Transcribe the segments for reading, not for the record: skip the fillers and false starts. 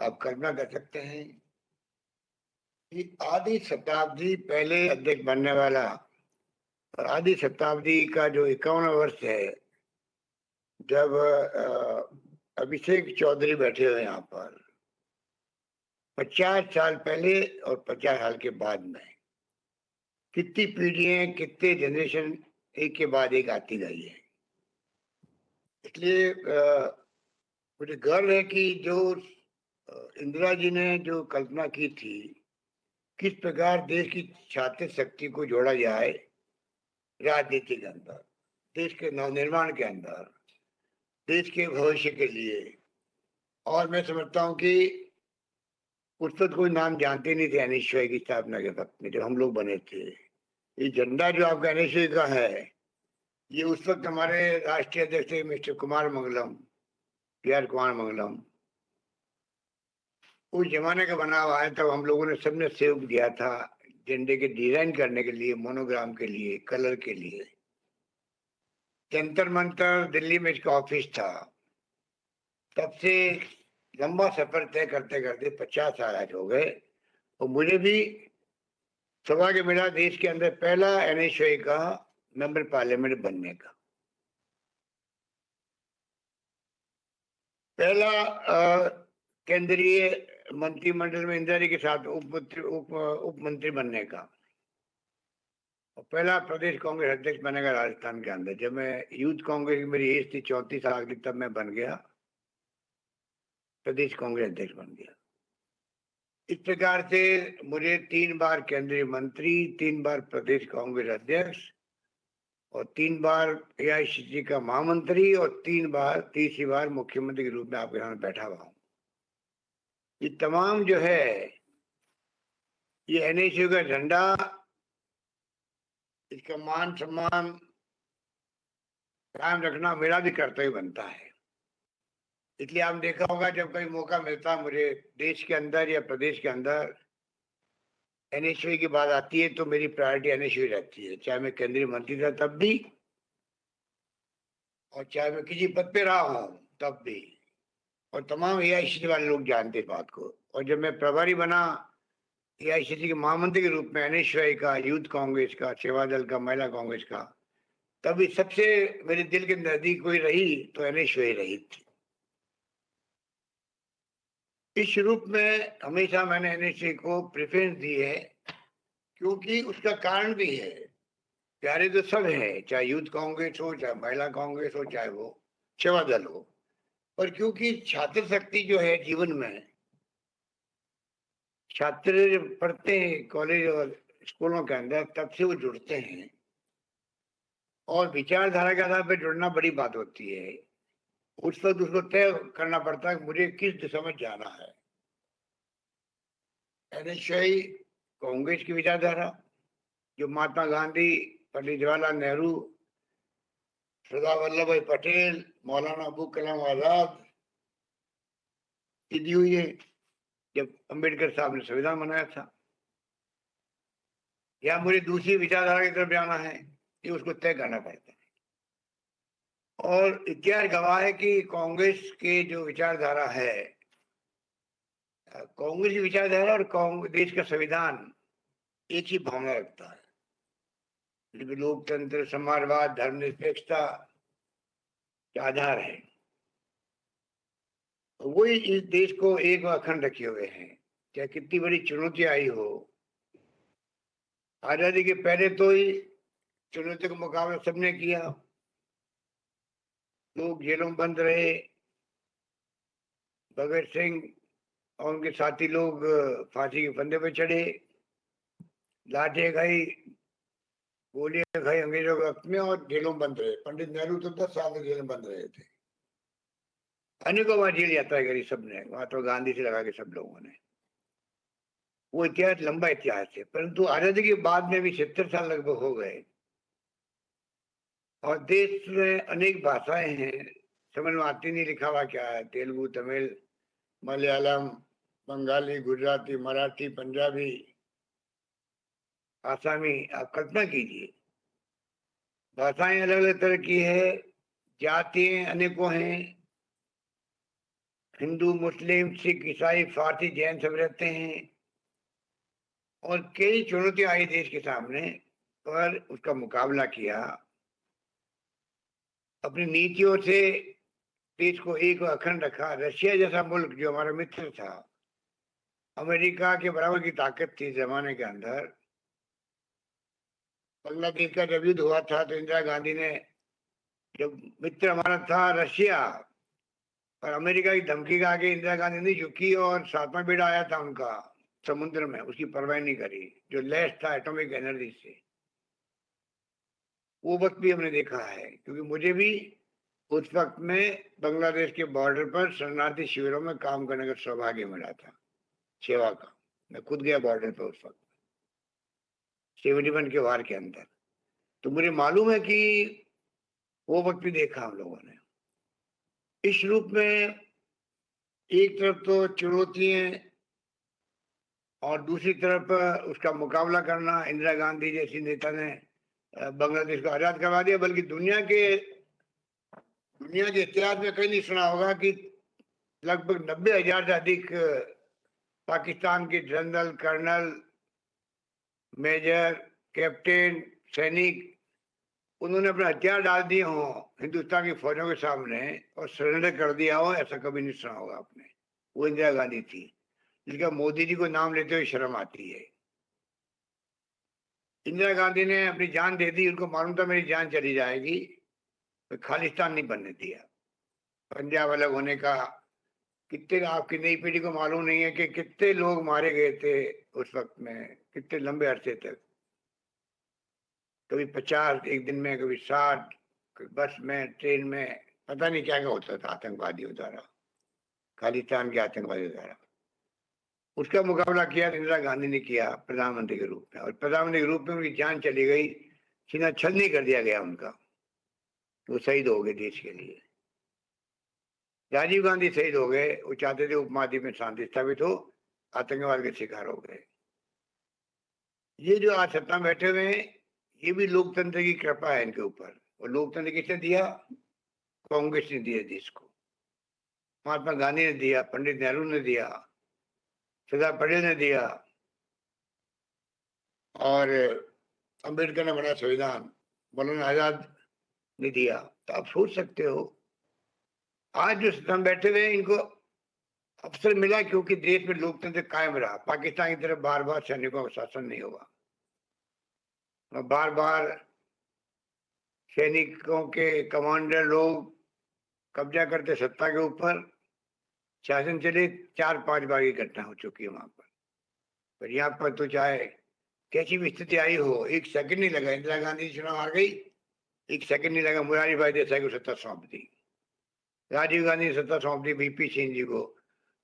आप कल्पना कर सकते हैं कि आधी शताब्दी पहले अध्यक्ष बनने वाला और आधी शताब्दी का जो 51 वर्ष है, जब अभिषेक चौधरी बैठे हुए यहाँ पर 50 साल पहले और 50 साल के बाद में कितनी पीढ़ियां, कितने जनरेशन एक के बाद एक आती गई है। इसलिए मुझे गर्व है कि जो इंदिरा जी ने जो कल्पना की थी, किस प्रकार देश की छात्र शक्ति को जोड़ा जाए राजनीति के अंदर, देश के नवनिर्माण के अंदर, देश के भविष्य के लिए। और मैं समझता हूँ कि उस वक्त कोई नाम जानते नहीं थे एनएसयूआई की स्थापना के वक्त में, जब हम लोग बने थे। ये झंडा जो आपका एनएसयूआई का है, ये उस वक्त हमारे राष्ट्रीय अध्यक्ष थे मिस्टर कुमार मंगलम, PR कुमार मंगलम, उस जमाने का बना हुआ है। तब हम लोगों ने सबने सहयोग दिया था झंडे के डिजाइन करने के लिए, मोनोग्राम के लिए, कलर के लिए। जंतर मंतर दिल्ली में इसका ऑफिस था। तब से लंबा सफर तय करते करते 50 साल आज हो गए, और मुझे भी सौभाग्य मिला देश के अंदर पहला एनएसयूआई का मेंबर पार्लियामेंट बनने का। पहला केंद्रीय मंत्रिमंडल में इंदिरा जी के साथ उप मंत्री बनने का, और पहला प्रदेश कांग्रेस अध्यक्ष बनेगा राजस्थान के अंदर। जब मैं यूथ कांग्रेस की मेरी एज थी 34 साल की, तब मैं बन गया प्रदेश कांग्रेस अध्यक्ष बन गया। इस प्रकार से मुझे 3 बार केंद्रीय मंत्री, 3 बार प्रदेश कांग्रेस अध्यक्ष, और 3 बार AICC का महामंत्री, और तीसरी बार मुख्यमंत्री के रूप में आपके सामने बैठा हुआ हूँ। ये तमाम जो है, ये एनएसयू का झंडा, इसका मान सम्मान कायम रखना मेरा भी कर्तव्य बनता है। इसलिए आपने देखा होगा, जब कभी मौका मिलता मुझे देश के अंदर या प्रदेश के अंदर एनएसयू की बात आती है, तो मेरी प्रायोरिटी एनएसयू रहती है। चाहे मैं केंद्रीय मंत्री था तब भी, और चाहे मैं किसी पद पे रहा हूं तब भी, और तमाम AICC वाले लोग जानते इस बात को। और जब मैं प्रभारी बना AICC के महामंत्री के रूप में एनएसयूआई का, यूथ कांग्रेस का, सेवा दल का, महिला कांग्रेस का, तभी सबसे मेरे दिल के नजदीक कोई रही तो एनएसयूआई रही थी। इस रूप में हमेशा मैंने एनएसयूआई को प्रेफरेंस दी है, क्योंकि उसका कारण भी है। प्यारे तो सब है, चाहे यूथ कांग्रेस हो, चाहे महिला कांग्रेस हो, चाहे वो सेवा दल हो, पर क्योंकि छात्र शक्ति जो है जीवन में, छात्र पढ़ते हैं कॉलेज और स्कूलों के अंदर, तब से वो जुड़ते हैं, और विचारधारा के आधार पर जुड़ना बड़ी बात होती है। उस वक्त उसको तय करना पड़ता है कि मुझे किस दिशा में जाना है। एनएसयूआई कांग्रेस की विचारधारा, जो महात्मा गांधी, पंडित जवाहरलाल नेहरू, सरदार वल्लभ भाई पटेल, मौलाना अबुल कलाम आजाद की दी हुई है, जब अंबेडकर साहब ने संविधान बनाया था। या मुझे दूसरी विचारधारा की तरफ जाना है, ये उसको तय करना पड़ता है। और इतिहास गवाह है कि कांग्रेस के जो विचारधारा है, कांग्रेस की विचारधारा और देश का संविधान एक ही भावना रखता है, लोकतंत्र, समाजवाद, धर्मनिरपेक्षता के आधार है। वही इस देश को एक अखंड रखे हुए हैं, चाहे कितनी बड़ी चुनौती आई हो। आजादी के पहले तो ही चुनौती का मुकाबला सबने किया, लोग जेलों में बंद रहे, भगत सिंह और उनके साथी लोग फांसी के फंदे पे चढ़े, लाठें खाई, गोलियां खाई अंग्रेजों के वक्त में, और जेलों में बंद रहे। पंडित नेहरू तो 10 साल तक जेल में बंद रहे थे। अनेकों बार जेल यात्रा करी सबने, महात्मा गांधी से लगा के सब लोगों ने। वो इतिहास लंबा इतिहास है, परंतु आजादी के बाद में भी 70 साल लगभग हो गए, और देश में अनेक भाषाएं हैं, समझ में आती नहीं लिखा हुआ क्या है। तेलुगु, तमिल, मलयालम, बंगाली, गुजराती, मराठी, पंजाबी, आसामी। आप कल्पना कीजिए, भाषाएं अलग अलग तरह की है, जातियां अनेकों हैं, हिंदू, मुस्लिम, सिख, ईसाई, फारसी, जैन सब रहते हैं और कई चुनौतियां आई देश के सामने, पर उसका मुकाबला किया। अपनी नीतियों से देश को एक और अखंड रखा। रशिया जैसा मुल्क जो हमारा मित्र था, अमेरिका के बराबर की ताकत थी जमाने के अंदर। बांग्लादेश का जब युद्ध हुआ था तो इंदिरा गांधी ने, जब मित्र हमारा था रशिया, और अमेरिका की धमकी के आगे इंदिरा गांधी नहीं झुकी और सातवां बेड़ा आया था उनका समुद्र में, उसकी परवाह नहीं करी, जो लैस था एटॉमिक एनर्जी से। वो वक्त भी हमने देखा है, क्योंकि मुझे भी उस वक्त में बांग्लादेश के बॉर्डर पर शरणार्थी शिविरों में काम करने का सौभाग्य मिला था, सेवा का। मैं खुद गया बॉर्डर पर उस वक्त 71 के वार के अंदर, तो मुझे मालूम है कि वो वक्त भी देखा हम लोगों ने। इस रूप में एक तरफ तो चुनौतियां और दूसरी तरफ उसका मुकाबला करना। इंदिरा गांधी जैसी नेता ने बांग्लादेश को आजाद करवा दिया, बल्कि दुनिया के इतिहास में कहीं नहीं सुना होगा कि लगभग 90,000 से अधिक पाकिस्तान के जनरल, कर्नल, मेजर, कैप्टन, सैनिक, उन्होंने अपने हथियार डाल दिए हों हिंदुस्तान की फौजों के सामने और सरेंडर कर दिया हो, ऐसा कभी नहीं सुना होगा आपने। वो इंदिरा गांधी थी, जिसका मोदी जी को नाम लेते हुए शर्म आती है। इंदिरा गांधी ने अपनी जान दे दी, उनको मालूम था मेरी जान चली जाएगी, तो खालिस्तान नहीं बनने दिया। पंजाब अलग होने का, कितने आपकी नई पीढ़ी को मालूम नहीं है कि कितने लोग मारे गए थे उस वक्त में, कितने लंबे अरसे तक। कभी 50 एक दिन में, कभी 60, कभी बस में, ट्रेन में, पता नहीं क्या क्या होता था आतंकवादियों द्वारा, खालिस्तान के आतंकवादियों द्वारा। उसका मुकाबला किया इंदिरा गांधी ने किया प्रधानमंत्री के रूप में, और प्रधानमंत्री के रूप में उनकी जान चली गई, सीना छलनी कर दिया गया उनका। वो शहीद हो गए देश के लिए। राजीव गांधी शहीद हो गए, वो चाहते थे उपमहाद्वीप में शांति स्थापित हो, आतंकवाद के शिकार हो गए। ये जो आज सत्ता में बैठे हुए हैं, ये भी लोकतंत्र की कृपा है इनके ऊपर। और लोकतंत्र किसने दिया? कांग्रेस ने दिया देश को, महात्मा गांधी ने दिया, पंडित नेहरू ने दिया, सरदार पटेल ने दिया, और अम्बेडकर ने बना संविधान, मौलाना आजाद ने दिया। तो आप सोच सकते हो आज जो सत्ता में बैठे हुए हैं, इनको अवसर मिला क्योंकि देश में लोकतंत्र कायम रहा। पाकिस्तान की तरफ बार बार सैनिकों का शासन नहीं हुआ, और बार बार सैनिकों के कमांडर लोग कब्जा करते सत्ता के ऊपर, शासन चले। 4-5 बार की घटना हो चुकी है वहां पर यहाँ पर तो चाहे कैसी भी स्थिति आई हो, एक सेकंड नहीं लगा। इंदिरा गांधी चुनाव हार गई, एक सेकंड नहीं लगा, मुरारी भाई देसाई को सत्ता सौंप दी। राजीव गांधी ने सत्ता सौंप दी वीपी सिंह जी को,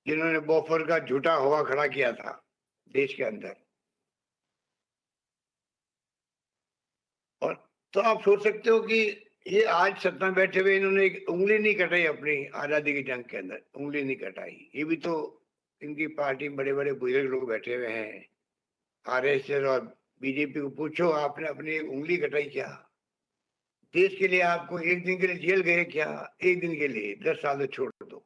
जिन्होंने बोफर का झूठा हवा खड़ा किया था देश के अंदर। और तो आप सोच सकते हो कि ये आज सत्ता में बैठे हुए, इन्होंने एक उंगली नहीं कटाई अपनी आजादी की जंग के अंदर, उंगली नहीं कटाई। ये भी तो इनकी पार्टी बड़े बड़े बुजुर्ग लोग बैठे हुए हैं, आरएसएस और बीजेपी को पूछो, आपने अपनी एक उंगली कटाई क्या? देश के लिए आपको एक दिन के लिए जेल गए क्या? एक दिन के लिए 10 साल तो छोड़ दो।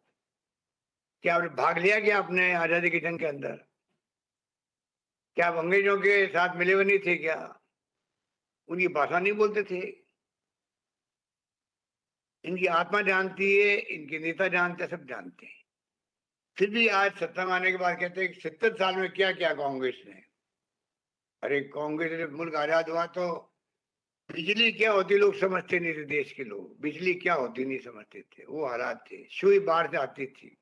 क्या आपने भाग लिया क्या आपने आजादी की जंग के अंदर? क्या आप अंग्रेजों के साथ मिले हुए नहीं थे क्या? उनकी भाषा नहीं बोलते थे? इनकी आत्मा जानती है, इनके नेता जानते हैं, सब जानते हैं। फिर भी आज सत्ता में आने के बाद कहते हैं कि 70 साल में क्या किया कांग्रेस ने। अरे कांग्रेस ने जब मुल्क आजाद हुआ तो बिजली क्या होती लोग समझते नहीं थे, देश के लोग बिजली क्या होती नहीं समझते थे। वो हालात थे, सुई बाहर से आती थी,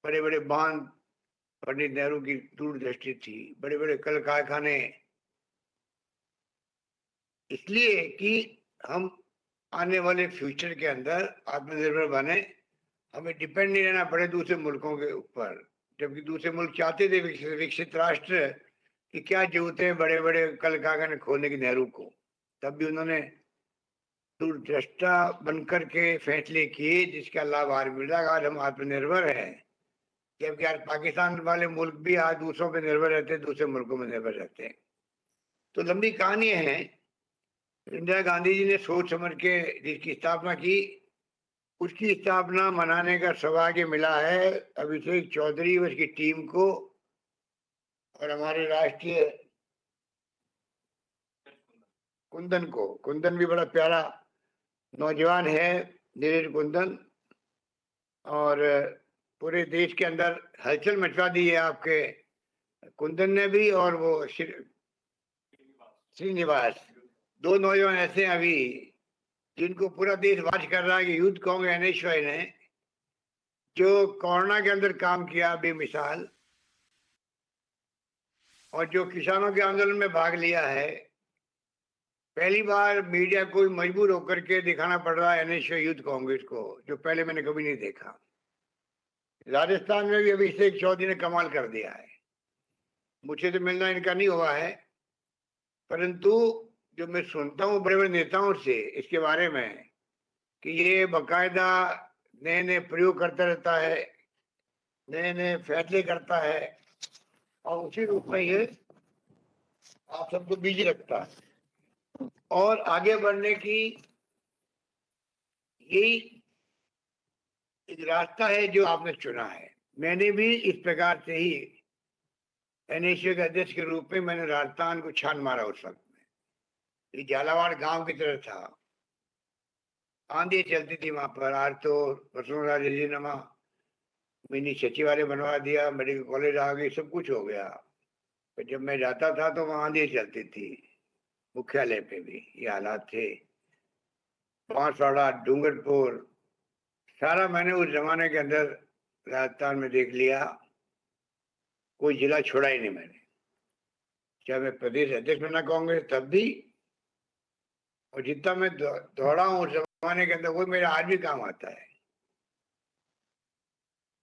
बड़े बड़े बांध, पंडित नेहरू की दूरदृष्टि थी, बड़े बड़े कल कारखाने। इसलिए कि हम आने वाले फ्यूचर के अंदर आत्मनिर्भर बने, हमें डिपेंड नहीं रहना पड़े दूसरे मुल्कों के ऊपर। जबकि दूसरे मुल्क चाहते थे विकसित राष्ट्र कि क्या जरूरत है बड़े बड़े कल कारखाने खोलने की नेहरू को, तब भी उन्होंने दूरदृष्टा बनकर के फैसले किए, जिसका लाभ आज मिल रहा है। आज हम आत्मनिर्भर हैं, जबकि आज पाकिस्तान वाले मुल्क भी आज दूसरों पर निर्भर रहते हैं, दूसरे मुल्कों में निर्भर रहते हैं। तो लंबी कहानी है, इंदिरा गांधी जी ने सोच समझ के जिसकी स्थापना की, उसकी स्थापना मनाने का सौभाग्य मिला है अभिषेक चौधरी और उसकी टीम को, और हमारे राष्ट्रीय कुंदन को। कुंदन भी बड़ा प्यारा नौजवान है, नीरज कुंदन, और पूरे देश के अंदर हलचल मचवा दी है आपके कुंदन ने भी, और वो श्रीनिवास। दो नौजवान ऐसे हैं अभी जिनको पूरा देश वाच कर रहा है कि यूथ कांग्रेस एनएसवाई ने जो कोरोना के अंदर काम किया बेमिसाल, और जो किसानों के आंदोलन में भाग लिया है। पहली बार मीडिया को मजबूर होकर के दिखाना पड़ रहा है एनएसवाई यूथ कांग्रेस को, जो पहले मैंने कभी नहीं देखा। राजस्थान में भी अभिषेक चौधरी ने कमाल कर दिया है। मुझे तो मिलना इनका नहीं हुआ है, परंतु जो मैं सुनता हूँ बड़े बड़े नेताओं से इसके बारे में कि ये बकायदा नए नए प्रयोग करता रहता है, नए नए फैसले करता है, और उसी रूप में ये आप सबको बिजी रखता है। और आगे बढ़ने की यही एक रास्ता है जो आपने चुना है। मैंने भी इस प्रकार से ही एनएसयू के अध्यक्ष के रूप में मैंने राजस्थान को छान मारा उस वक्त में। ये झालावाड़ गांव की तरह था, आंधी चलती थी वहां पर। आज तो वसुंधरा राजीनामा मिनी सचिवालय बनवा दिया, मेडिकल कॉलेज आ गई, सब कुछ हो गया। पर जब मैं जाता था तो वहां आंधी चलती थी, मुख्यालय पे भी ये हालात थे। बांसवाड़ा, डूंगरपुर, सारा मैंने उस जमाने के अंदर राजस्थान में देख लिया। कोई जिला छोड़ा ही नहीं मैंने, चाहे मैं प्रदेश अध्यक्ष बना कांग्रेस तब भी, और जितना मैं दौड़ा हूँ उस जमाने के अंदर वो मेरा आज भी काम आता है।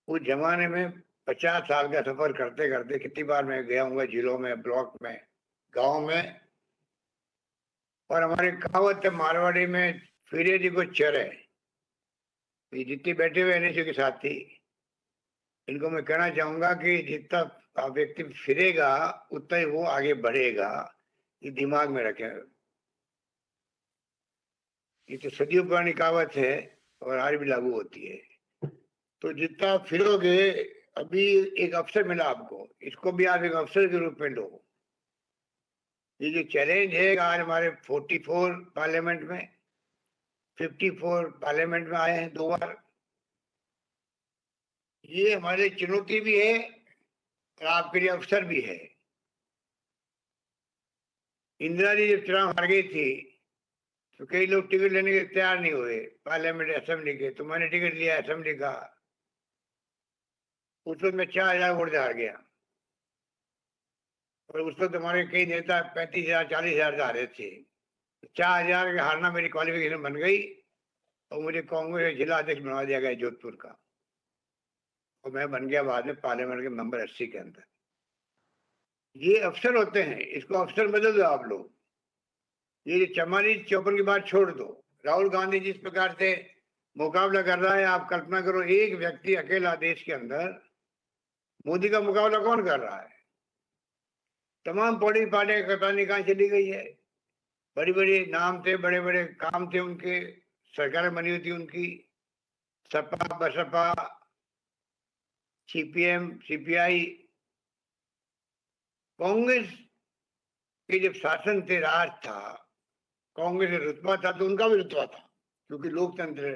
उस जमाने में 50 साल का सफर करते करते कितनी बार मैं गया हूँ जिलों में, ब्लॉक में, गांव में। और हमारे कहावत है मारवाड़ी में, फिरे जी को चरे। ये जितने बैठे हुए एनएसयू के साथी, इनको मैं कहना चाहूंगा कि जितना व्यक्ति फिरेगा उतना ही वो आगे बढ़ेगा, ये दिमाग में रखें। ये तो सदियों पुरानी कहावत है और आज भी लागू होती है। तो जितना फिरोगे, अभी एक अवसर मिला आपको, इसको भी आप एक अवसर के रूप में लो। ये जो चैलेंज है, आज हमारे 44 पार्लियामेंट में, 54 पार्लियामेंट में आए हैं 2 बार, ये हमारे लिए चुनौती भी है और आपके लिए अवसर भी है। इंदिरा जी जब चुनाव हार गई थी तो कई लोग टिकट लेने के तैयार नहीं हुए पार्लियामेंट असेंबली के, तो मैंने टिकट लिया असेंबली का। उस वक्त मैं 4,000 वोट से हार गया, और उस वक्त हमारे कई नेता 35,000 40,000 से हारे थे। 4,000 के हारना मेरी क्वालिफिकेशन बन गई, और मुझे कांग्रेस जिला अध्यक्ष बनवा दिया गया जोधपुर का, और मैं बन गया बाद में पार्लियामेंट के मेंबर 80 के अंदर। ये अवसर होते हैं, इसको अवसर बदल दो आप लोग। ये चमारी चौपन की बात छोड़ दो। राहुल गांधी जिस प्रकार से मुकाबला कर रहा है, आप कल्पना करो एक व्यक्ति अकेला देश के अंदर मोदी का मुकाबला कौन कर रहा है। तमाम बड़ी पार्टियां पता नहीं कहां चली गई है। बड़ी बड़ी नाम थे, बड़े बड़े काम थे उनके, सरकारें बनी हुई थी उनकी, सपा बसपा, सीपीएम सीपीआई। कांग्रेस के जब शासन थे, राज था, कांग्रेस का रुतबा था तो उनका भी रुतबा था, क्योंकि लोकतंत्र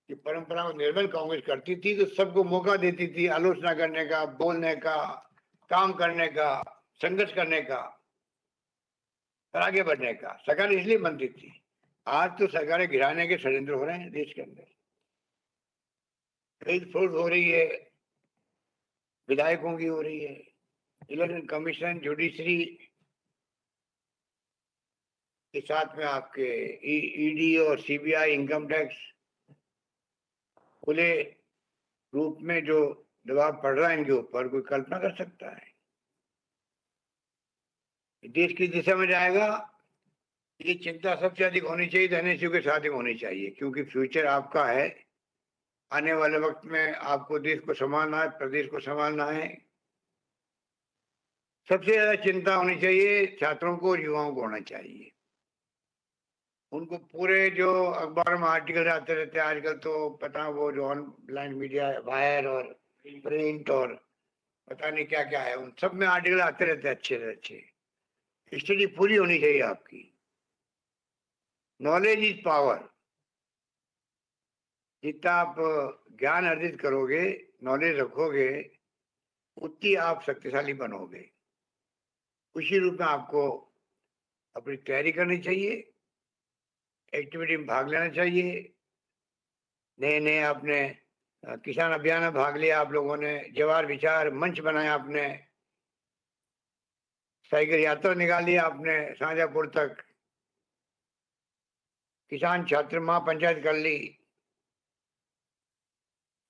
की परंपरा को निर्मल कांग्रेस करती थी, तो सबको मौका देती थी आलोचना करने का, बोलने का, काम करने का, संघर्ष करने का और आगे बढ़ने का। सरकार इसलिए बनती थी। आज तो सरकारें गिराने के षड्यंत्र हो रहे हैं देश के अंदर, कई फ्रॉड हो रही है, विधायकों की हो रही है, इलेक्शन कमीशन, जुडिशरी के साथ में आपके ईडी और सीबीआई, इनकम टैक्स, खुले रूप में जो दबाव पड़ रहा है इनके ऊपर, कोई कल्पना कर सकता है। देश की दिशा में जाएगा, ये चिंता सबसे अधिक होनी चाहिए तो एनएसयू के साथ ही होनी चाहिए, क्योंकि फ्यूचर आपका है। आने वाले वक्त में आपको देश को संभालना है, प्रदेश को संभालना है। सबसे ज्यादा चिंता होनी चाहिए छात्रों को, युवाओं को होना चाहिए। उनको पूरे जो अखबार में आर्टिकल आते रहते हैं आजकल, तो पता वो जो ऑनलाइन मीडिया है, वायर और प्रिंट और पता नहीं क्या क्या है, उन सब में आर्टिकल आते रहते हैं अच्छे से अच्छे। स्टडी पूरी होनी चाहिए आपकी। Knowledge is power. जितना आप ज्ञान अर्जित करोगे, नॉलेज रखोगे, उतनी आप शक्तिशाली बनोगे। उसी रूप में आपको अपनी तैयारी करनी चाहिए, एक्टिविटी में भाग लेना चाहिए। नए नए आपने किसान अभियान में भाग लिया, आप लोगों ने जवाहर विचार मंच बनाया, आपने साइकिल यात्रा निकाली आपने शाहजहांपुर तक, किसान छात्र महापंचायत कर ली,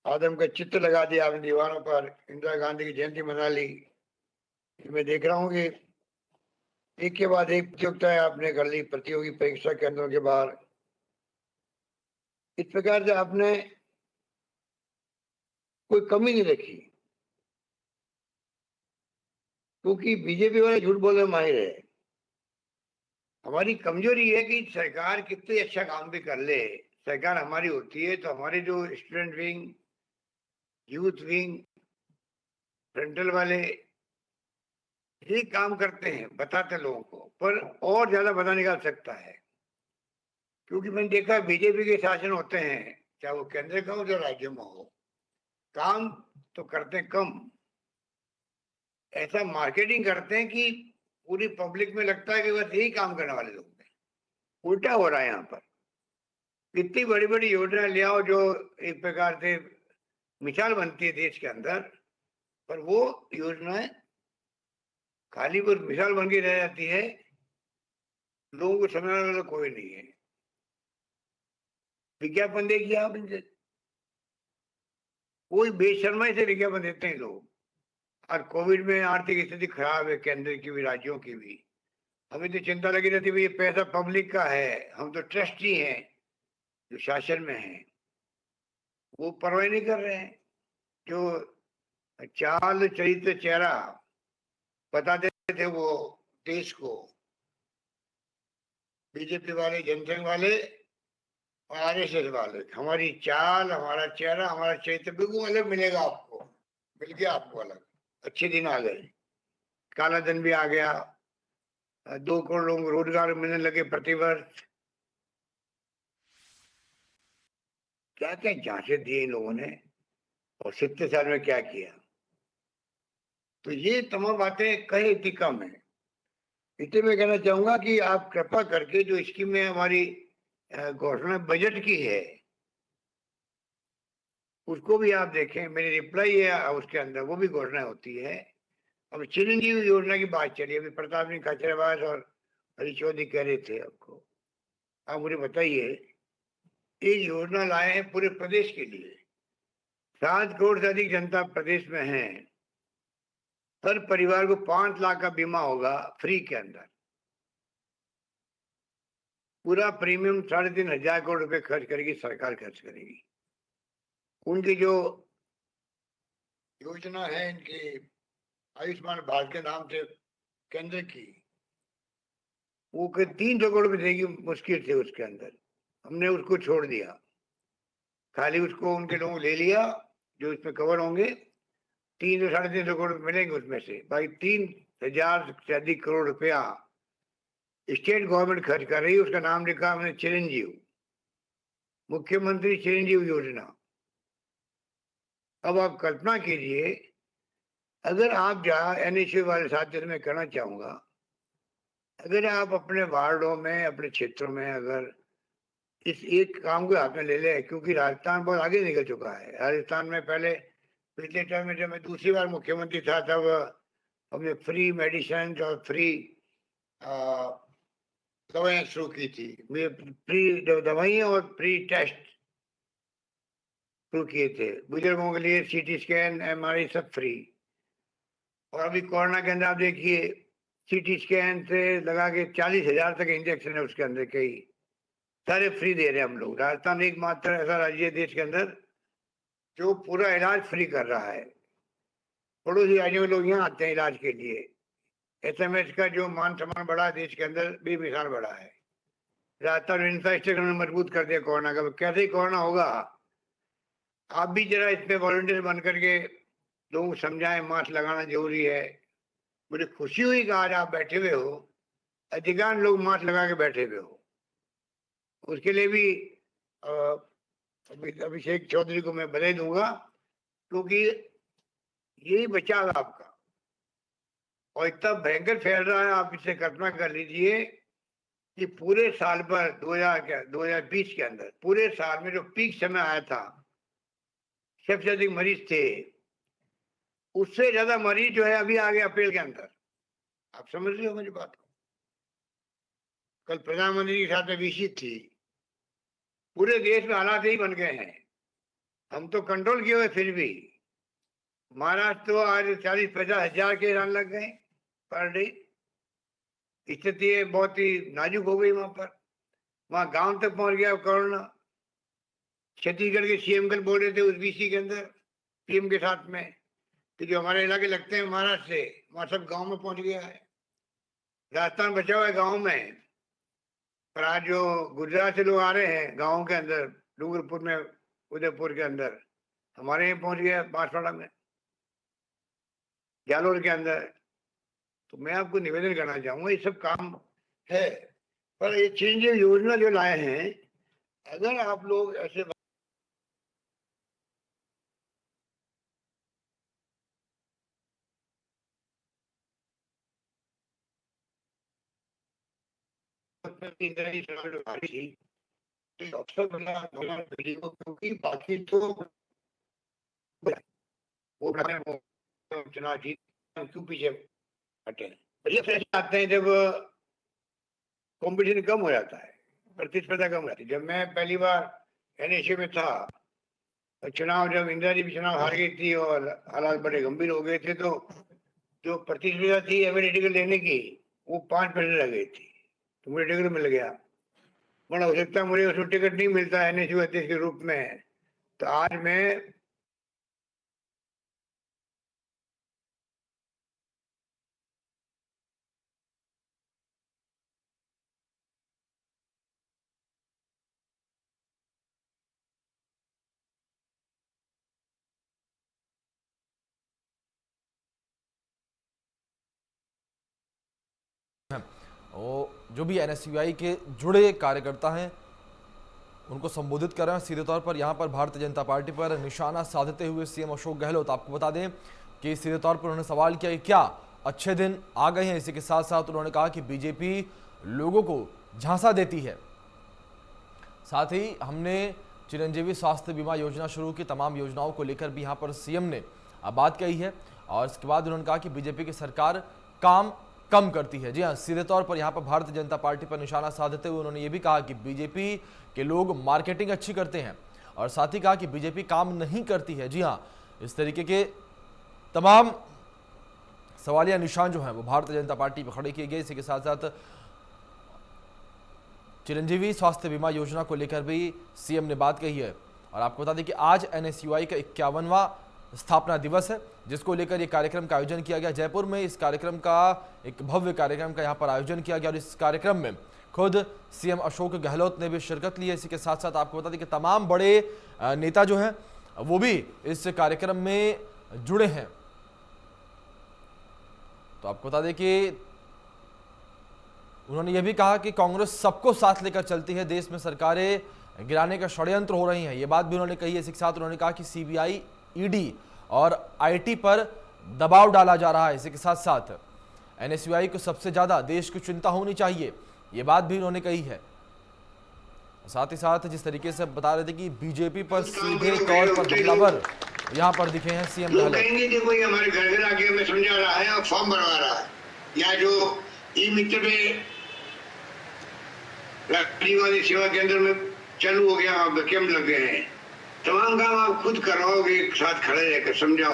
आदम का चित्र लगा दिया आपने दीवारों पर, इंदिरा गांधी की जयंती मना ली। मैं देख रहा हूँ कि एक के बाद एक प्रतियोगिताएं आपने कर ली, प्रतियोगी परीक्षा केंद्रों के बाहर। इस प्रकार से आपने कोई कमी नहीं रखी, क्योंकि बीजेपी वाले झूठ बोलने में माहिर है। हमारी कमजोरी है कि सरकार कितने अच्छा काम भी कर ले, सरकार हमारी होती है तो हमारे जो student wing, youth wing, frontal वाले ये काम करते हैं, बताते लोगों को, पर और ज्यादा बताने की आवश्यकता है। क्योंकि मैंने देखा बीजेपी के शासन होते हैं, चाहे वो केंद्र का हो या राज्य में हो, काम तो करते हैं कम, ऐसा मार्केटिंग करते हैं कि पूरी पब्लिक में लगता है कि बस यही काम करने वाले लोग हैं। उल्टा हो रहा है यहाँ पर। इतनी बड़ी बड़ी योजना ले आओ जो एक प्रकार से मिसाल बनती है देश के अंदर, पर वो योजनाएं खाली वो मिसाल बन के रह जाती है, लोगों को समझने वाला कोई नहीं है। विज्ञापन देखिए आप इनसे, कोई बेशर्माई से विज्ञापन देते हैं लोग। और कोविड में आर्थिक स्थिति खराब है, केंद्र की भी राज्यों की भी, हमें तो चिंता लगी रहती है, ये पैसा पब्लिक का है, हम तो ट्रस्टी हैं जो शासन में हैं, वो परवाह नहीं कर रहे हैं। जो चाल चरित्र चेहरा बताते थे वो देश को, बीजेपी वाले, जनसंघ वाले और आरएसएस वाले, हमारी चाल, हमारा चेहरा, हमारा चरित्र बिल्कुल अलग मिलेगा आपको, मिल गया आपको अलग। अच्छे दिन आ गए, काला धन भी आ गया, 2 करोड़ लोगों को रोजगार मिलने लगे प्रतिवर्ष। क्या क्या झांसे दिए इन लोगों ने, और 70 साल में क्या किया। तो ये तमाम बातें कहीं इतनी कम है। इतने मैं कहना चाहूंगा कि आप कृपा करके जो स्कीमें हमारी घोषणा बजट की है, उसको भी आप देखें। मेरी रिप्लाई है उसके अंदर, वो भी घोषणा होती है। अब चिरंजीवी योजना की बात चली, अभी प्रताप सिंह खाचरियावास और हरीश चौधरी कह रहे थे आपको, आप मुझे बताइए, एक योजना लाए हैं पूरे प्रदेश के लिए, 7 करोड़ से अधिक जनता प्रदेश में है, हर परिवार को 5 लाख का बीमा होगा फ्री के अंदर, पूरा प्रीमियम 3,500 करोड़ रुपए खर्च करेगी सरकार, खर्च करेगी। उनकी जो योजना है इनकी आयुष्मान भारत के नाम से केंद्र की, वो 300 करोड़ रुपए देगी मुश्किल से उसके अंदर, हमने उसको छोड़ दिया। खाली उसको उनके लोगों ले लिया जो इसमें कवर होंगे, 300 साढ़े 300 करोड़ मिलेंगे उसमें से, भाई 3,000 से अधिक करोड़ रुपया स्टेट गवर्नमेंट खर्च कर रही है। उसका नाम लिखा हमने चिरंजीव, मुख्यमंत्री चिरंजीव योजना। अब आप कल्पना कीजिए, अगर आप जहाँ एनएचए वाले साथ में करना चाहूंगा, अगर आप अपने वार्डों में, अपने क्षेत्रों में अगर इस एक काम को हाथ में ले ले, क्योंकि राजस्थान बहुत आगे निकल चुका है। राजस्थान में पहले पिछले टर्म में जब मैं दूसरी बार मुख्यमंत्री था, तब हमने फ्री मेडिसिन और फ्री दवाइयाँ शुरू की थी, फ्री दवाइयाँ और फ्री टेस्ट शुरू किए थे बुजुर्गों के लिए, सीटी स्कैन, एमआरआई सब फ्री। और अभी कोरोना के अंदर आप देखिए, सीटी स्कैन से लगा के 40,000 तक इंजेक्शन है उसके अंदर, कई सारे फ्री दे रहे हैं हम लोग। राजस्थान एकमात्र ऐसा राज्य है देश के अंदर जो पूरा इलाज फ्री कर रहा है। पड़ोसी राज्यों में लोग यहाँ आते हैं इलाज के लिए। एसएमएस का जो मान सम्मान बढ़ा है देश के अंदर, बेमिसाल बढ़ा है। राजस्थान में इंफ्रास्ट्रक्चर ने मजबूत कर दिया कोरोना का, कैसे ही कोरोना होगा। आप भी जरा इस पे वॉलंटियर बन करके लोगों को समझाएं मास्क लगाना जरूरी है। मुझे खुशी हुई कि आज आप बैठे हुए हो, अधिकांश लोग मास्क लगा के बैठे हुए हो। उसके लिए भी अ, अभिषेक चौधरी को मैं बधाई दूंगा, क्योंकि यही बचाव आपका। और इतना भयंकर फैल रहा है, आप इससे कल्पना कर लीजिए कि पूरे साल पर 2020 के अंदर पूरे साल में जो पीक समय आया था, सबसे अधिक मरीज थे, उससे ज्यादा मरीज जो है अभी आ गए अप्रैल के अंदर। आप समझ रहे हो मेरी बात को। कल प्रधानमंत्री के साथ में विजिट थी, पूरे देश में हालात यही बन गए हैं। हम तो कंट्रोल किए हुए, फिर भी महाराष्ट्र तो आज 40-50 हजार के ऐलान लग गए पर डे। स्थिति बहुत ही नाजुक हो गई वहां पर। वहां गांव तक पहुंच गया कोरोना। छत्तीसगढ़ के सीएम कल बोल रहे थे उस बीसी के अंदर पीएम के साथ में कि जो हमारे इलाके लगते हैं महाराष्ट्र से, वहां सब गांव में पहुंच गया है। राजस्थान बचा हुआ है गांव में, पर आज जो गुजरात से लोग आ रहे हैं गांव के अंदर, डूंगरपुर में, उदयपुर के अंदर, हमारे यहाँ पहुंच गया बांसवाड़ा में, जालोर के अंदर। तो मैं आपको निवेदन करना चाहूंगा, ये सब काम है, पर ये चेंज योजना जो लाए हैं, अगर आप लोग ऐसे अवसर मिला क्योंकि बाकी तो वो चुनाव जीत क्यों पीछे हटे। ये फैसले आते हैं जब कंपटीशन कम हो जाता है, प्रतिस्पर्धा कम हो जाती है। जब मैं पहली बार एनएसए में था, चुनाव जब इंदिरा जी भी चुनाव हार गई थी और हालात बड़े गंभीर हो गए थे, तो जो प्रतिस्पर्धा थी एमएलए टिकट लेने की, वो 5% रह गई थी, तो मुझे टिकट मिल गया। वरना हो सकता मुझे उसको टिकट नहीं मिलता एनएसयू अध्यक्ष के रूप में। तो आज मैं और जो भी एनएसयूआई के जुड़े कार्यकर्ता हैं उनको संबोधित कर रहे हैं। सीधे तौर पर यहां पर भारतीय जनता पार्टी पर निशाना साधते हुए सीएम अशोक गहलोत, आपको बता दें कि सीधे तौर पर उन्होंने सवाल किया कि क्या अच्छे दिन आ गए हैं। इसी के साथ साथ उन्होंने कहा कि बीजेपी लोगों को झांसा देती है। साथ ही हमने चिरंजीवी स्वास्थ्य बीमा योजना शुरू की, तमाम योजनाओं को लेकर भी यहाँ पर सीएम ने बात कही है। और इसके बाद उन्होंने कहा कि बीजेपी की सरकार काम कम करती है। जी हाँ, सीधे तौर पर यहाँ पर भारतीय जनता पार्टी पर निशाना साधते हुए उन्होंने ये भी कहा कि बीजेपी के लोग मार्केटिंग अच्छी करते हैं, और साथ ही कहा कि बीजेपी काम नहीं करती है। जी हाँ, इस तरीके के तमाम सवालिया निशान जो हैं वो भारतीय जनता पार्टी पर खड़े किए गए। इसी के साथ साथ चिरंजीवी स्वास्थ्य बीमा योजना को लेकर भी सीएम ने बात कही है। और आपको बता दें कि आज एनएसयूआई का 51वां स्थापना दिवस है, जिसको लेकर ये कार्यक्रम का आयोजन किया गया। जयपुर में इस कार्यक्रम का एक भव्य कार्यक्रम का यहाँ पर आयोजन किया गया और इस कार्यक्रम में खुद सीएम अशोक गहलोत ने भी शिरकत ली है। इसी के साथ साथ आपको बता दें कि तमाम बड़े नेता जो हैं वो भी इस कार्यक्रम में जुड़े हैं। तो आपको बता दें कि उन्होंने ये भी कहा कि कांग्रेस सबको साथ लेकर चलती है, देश में सरकारें गिराने का षड्यंत्र हो रही हैं, ये बात भी उन्होंने कही है। इसी के साथ उन्होंने कहा कि सीबीआई, ईडी और आईटी पर दबाव डाला जा रहा है। इसी के साथ साथ एनएसयूआई को सबसे ज्यादा देश की चिंता होनी चाहिए, ये बात भी उन्होंने कही है। साथ ही साथ जिस तरीके से बता रहे थे कि बीजेपी पर सीधे तौर पर हमलावर यहाँ पर दिखे हैं सीएम गहलोत। कहेंगे कि कोई हमारे घर घर आके हमें समझा रहा है और फॉर्म भरवा रहा है, या जो ई मित्र में राष्ट्रीयवादी सेवा केंद्र में चालू हो गया, कैंप लग गए हैं। तमाम काम आप खुद कराओगे, एक साथ खड़े रहकर समझाओ।